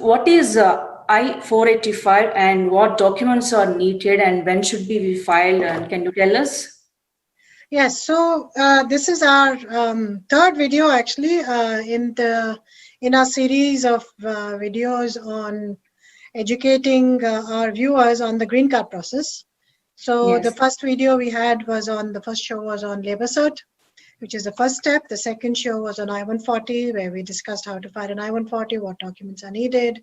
what is I-485 and what documents are needed and when should be filed? And can you tell us? Yes, so this is our third video actually in our series of videos on educating our viewers on the green card process. So Yes. the first video we had was on, the first show was on labor cert, which is the first step. The second show was on I-140, where we discussed how to file an I-140, what documents are needed,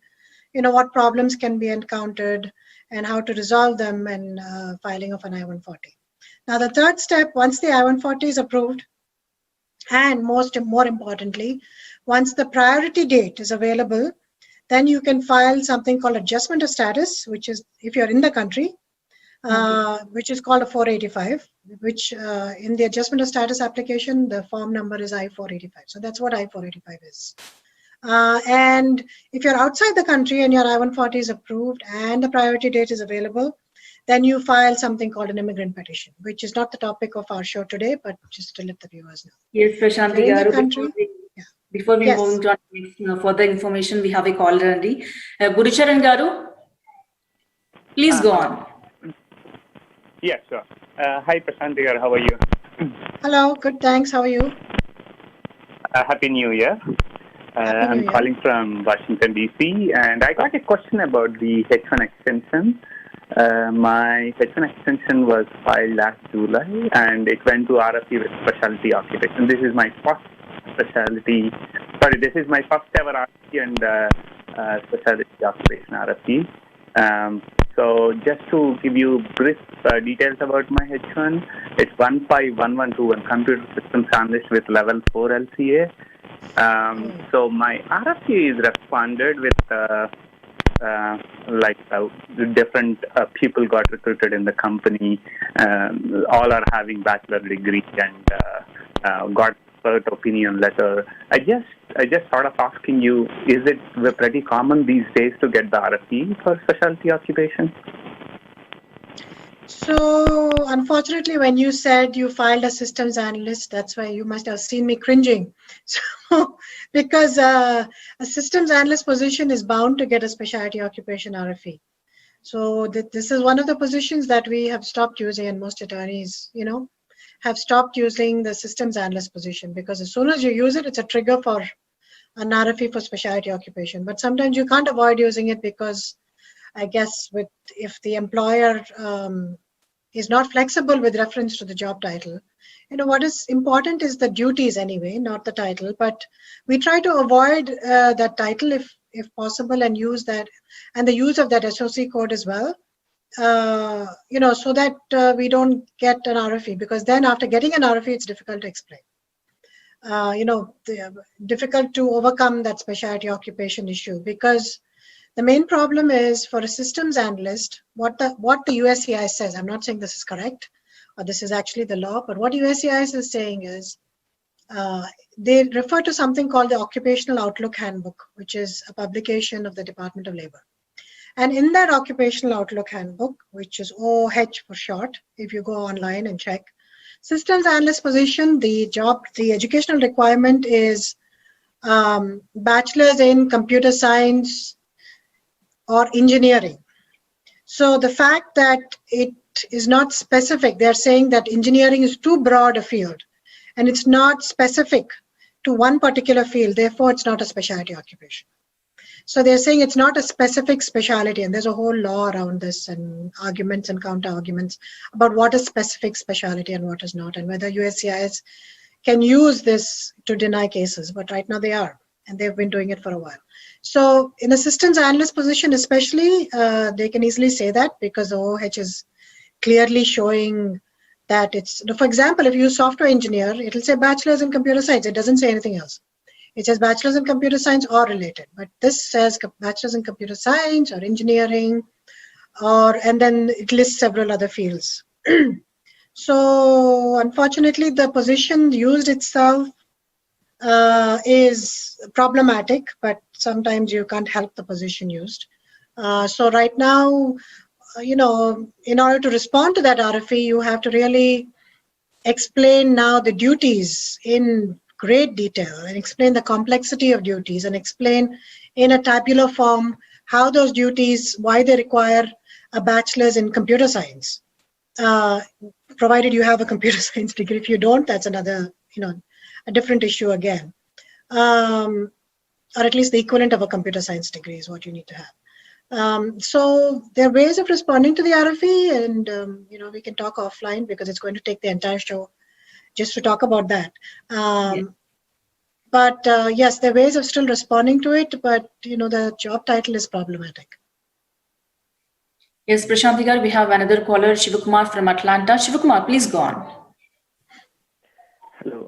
what problems can be encountered, and how to resolve them in filing of an I-140. Now, the third step, once the I-140 is approved, and more importantly, once the priority date is available, then you can file something called adjustment of status, which is if you're in the country, which is called a 485, which in the adjustment of status application, the form number is I-485. So that's what I-485 is. And if you're outside the country and your I-140 is approved and the priority date is available, then you file something called an immigrant petition, which is not the topic of our show today, but just to let the viewers know. Yes, Prashanthi Garu, before we move on further information, we have a caller already. Gurucharan Garu, please go on. Yes, sure. Hi, Prashanthi Garu, how are you? Hello, good, thanks. How are you? Happy New Year. I'm calling from Washington, D.C., and I got a question about the H1 extension. My H1 extension was filed last July, and it went to RFP with specialty occupation. This is my first specialty, this is my first ever RFP and specialty occupation RFP. So just to give you brief details about my H1, it's 15112, computer systems analyst with level 4 LCA. So my RFP is responded with different people got recruited in the company. All are having bachelor degree and got third opinion letter. I just sort of asking you, is it pretty common these days to get the RFP for specialty occupation? So unfortunately, when you said you filed a systems analyst, that's why you must have seen me cringing. So because a systems analyst position is bound to get a specialty occupation RFE. So this is one of the positions that we have stopped using, and most attorneys, have stopped using the systems analyst position, because as soon as you use it, it's a trigger for an RFE for specialty occupation. But sometimes you can't avoid using it because I guess if the employer is not flexible with reference to the job title, what is important is the duties anyway, not the title. But we try to avoid that title if possible, and use that, and the use of that SOC code as well. So that we don't get an RFE, because then after getting an RFE, it's difficult to explain. Difficult to overcome that specialty occupation issue, because the main problem is for a systems analyst, what the USCIS says. I'm not saying this is correct or this is actually the law, but what USCIS is saying is they refer to something called the Occupational Outlook Handbook, which is a publication of the Department of Labor. And in that Occupational Outlook Handbook, which is OH for short, if you go online and check, systems analyst position, the educational requirement is bachelor's in computer science or engineering. So the fact that it is not specific, they're saying that engineering is too broad a field and it's not specific to one particular field, therefore it's not a specialty occupation. So they're saying it's not a specific specialty, and there's a whole law around this and arguments and counter arguments about what is specific specialty and what is not, and whether USCIS can use this to deny cases. But right now they are, and they've been doing it for a while. So in a systems analyst position especially, they can easily say that, because the OH is clearly showing that it's, for example, if you use software engineer, it'll say bachelor's in computer science. It doesn't say anything else. It says bachelor's in computer science or related, but this says bachelor's in computer science or engineering, and then it lists several other fields. So unfortunately, the position used itself is problematic, but sometimes you can't help the position used. So right now, in order to respond to that RFE, you have to really explain now the duties in great detail, and explain the complexity of duties, and explain in a tabular form, how those duties, why they require a bachelor's in computer science, provided you have a computer science degree. If you don't, that's another, a different issue again. Or at least the equivalent of a computer science degree is what you need to have. So there are ways of responding to the RFE, and we can talk offline because it's going to take the entire show just to talk about that. But yes, there are ways of still responding to it, but the job title is problematic. Yes, Prashanthi garu, we have another caller, Shivakumar from Atlanta. Shivakumar, please go on. Hello.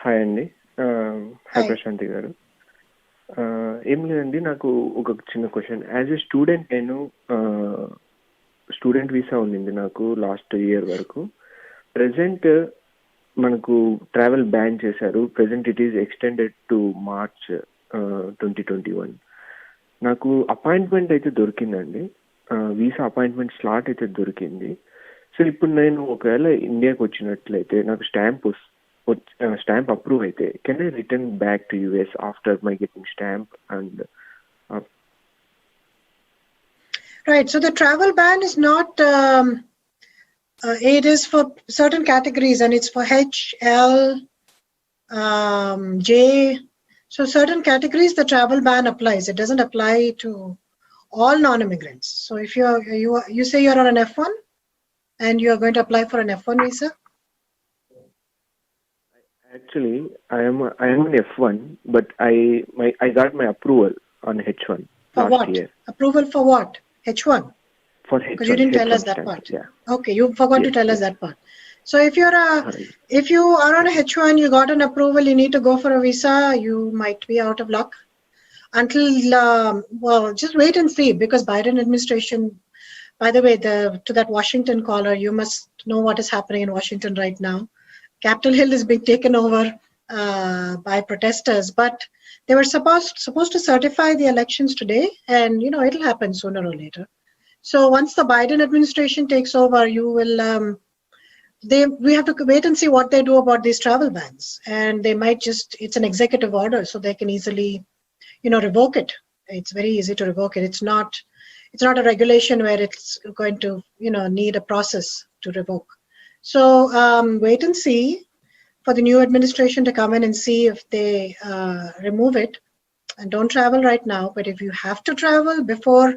Hi, Andy. Hi, Prashanthi garu. ఏం లేదండి, నాకు ఒక చిన్న question. As a student నేను student visa ఉండింది నాకు last year వరకు. Present మనకు ట్రావెల్ బ్యాన్ చేశారు. Present it is extended to March 2021. నాకు అపాయింట్మెంట్ అయితే దొరికిందండి, వీసా అపాయింట్మెంట్ స్లాట్ అయితే దొరికింది. సో ఇప్పుడు నేను ఒకవేళ ఇండియాకి వచ్చినట్లయితే నాకు స్టాంప్ అప్రూవ్ అయితే can I return back to US after my getting stamp and right. So the travel ban is not it is for certain categories, and it's for H, L, J. So certain categories the travel ban applies. It doesn't apply to all non-immigrants. So if you say you're on an F1 and you are going to apply for an F1 visa. Actually, I am an F1, but I got my approval on H1 for last what? year. Approval for what? H1. For H1. Because you didn't tell us that stamp, part. Yeah. Okay, you forgot to tell us that part. So if you are on a H1, you got an approval, you need to go for a visa, you might be out of luck until just wait and see, because Biden administration, by the way, to that Washington caller, you must know what is happening in Washington right now. Capitol Hill is being taken over by protesters, but they were supposed to certify the elections today, and it'll happen sooner or later. So once the Biden administration takes over, we have to wait and see what they do about these travel bans, and they might it's an executive order, so they can easily revoke it. It's very easy to revoke it. It's not a regulation where it's going to need a process to revoke. So wait and see for the new administration to come in and see if they remove it, and don't travel right now. But if you have to travel before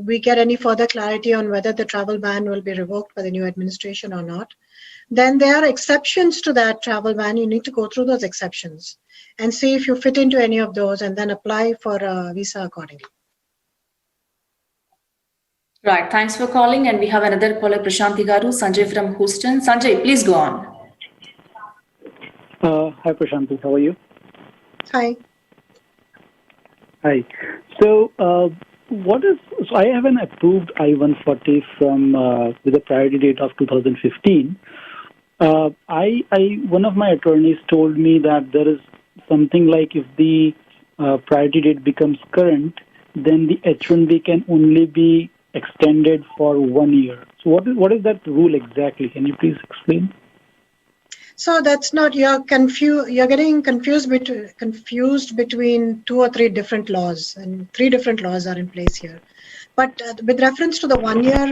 we get any further clarity on whether the travel ban will be revoked by the new administration or not, then there are exceptions to that travel ban. You need to go through those exceptions and see if you fit into any of those, and then apply for a visa accordingly. Right. Thanks for calling. And we have another caller, Prashanthi garu, Sanjay from Houston. Sanjay, please go on. Hi, Prashanthi. How are you? Hi. Hi. So I have an approved I-140 from with a priority date of 2015. One of my attorneys told me that there is something like if the priority date becomes current, then the H1B can only be extended for 1 year. So what is that rule exactly? Can you please explain? So that's not, you're getting confused between 2 or 3 different laws, and 3 different laws are in place here. But with reference to the 1 year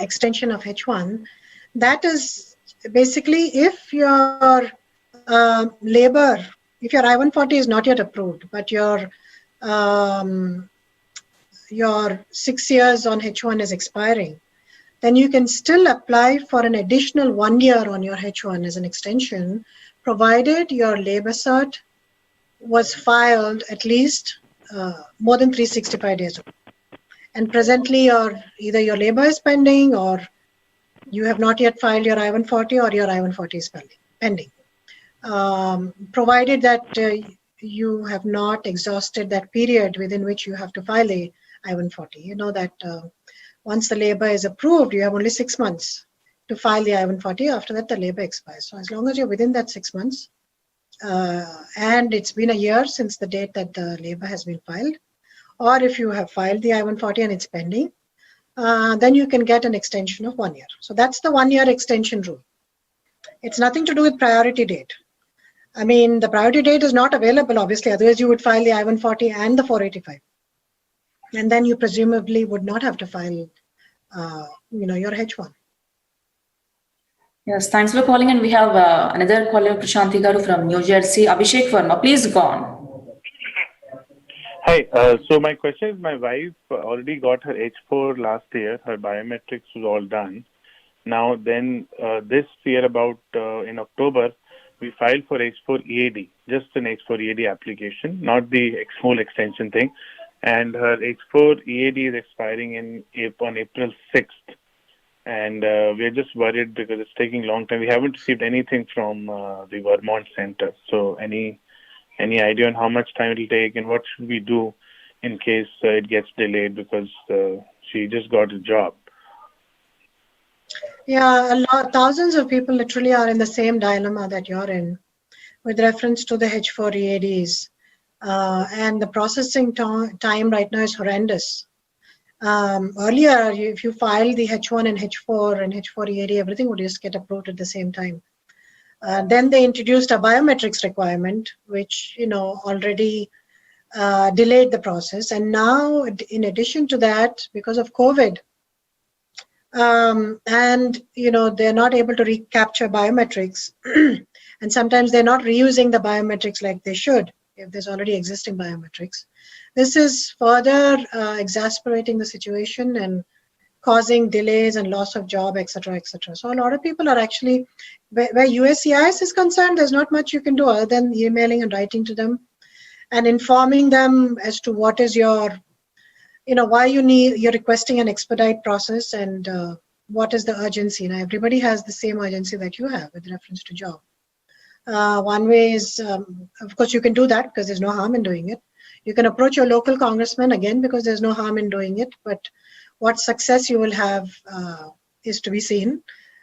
extension of H1, that is basically if your labor, if your I-140 is not yet approved, but your 6 years on H1 is expiring, then you can still apply for an additional 1 year on your H1 as an extension, provided your labor cert was filed at least more than 365 days ago. And presently, either your labor is pending, or you have not yet filed your I-140, or your I-140 is pending. Provided that you have not exhausted that period within which you have to file a I-140. You know that once the labor is approved, you have only 6 months to file the I-140. After that, the labor expires. So as long as you're within that 6 months, and it's been a year since the date that the labor has been filed, or if you have filed the I-140 and it's pending, then you can get an extension of 1 year. So that's the 1 year extension rule. It's nothing to do with priority date. I mean, the priority date is not available, obviously. Otherwise, you would file the I-140 and the 485. And then you presumably would not have to file, your H1. Yes, thanks for calling. And we have another caller, Prashanthi Garu from New Jersey. Abhishek Verma, please go on. Hi. So my question is, my wife already got her H4 last year. Her biometrics was all done. Now then, this year about in October, we filed for H4 EAD, just an H4 EAD application, not the whole extension thing. And her H4 EAD is expiring on April 6th. And we're just worried because it's taking a long time. We haven't received anything from the Vermont Center. So any idea on how much time it'll take and what should we do in case it gets delayed because she just got a job? Yeah, thousands of people literally are in the same dilemma that you're in with reference to the H4 EADs. And the processing time right now is horrendous. Earlier, if you filed the H1 and H4 and H4 EAD, everything would just get approved at the same time. Then they introduced a biometrics requirement, which already delayed the process. And now, in addition to that, because of COVID, and they're not able to recapture biometrics, and sometimes they're not reusing the biometrics like they should if there's already existing biometrics. This is further exacerbating the situation and causing delays and loss of job, etc., etc. So a lot of people are actually, where USCIS is concerned, there's not much you can do other than emailing and writing to them and informing them as to what is your, why you're requesting an expedite process and what is the urgency. Now, everybody has the same urgency that you have with reference to job. One way is, of course, you can do that because there's no harm in doing it. You can approach your local congressman again because there's no harm in doing it. But what success you will have is to be seen.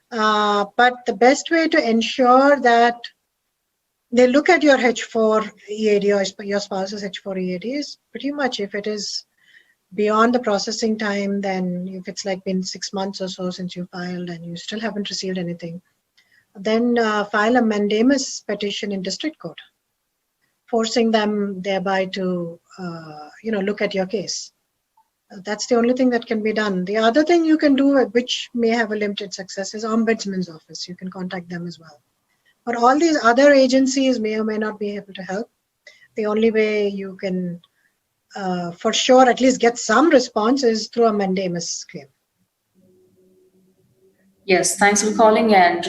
But the best way to ensure that they look at your H4 EAD or your spouse's H4 EAD is pretty much if it is beyond the processing time, then if it's like been 6 months or so since you filed and you still haven't received anything, then file a mandamus petition in district court, forcing them thereby to, look at your case. That's the only thing that can be done. The other thing you can do, which may have a limited success, is Ombudsman's office. You can contact them as well. But all these other agencies may or may not be able to help. The only way you can, for sure, at least get some response is through a mandamus claim. Yes, thanks for calling. And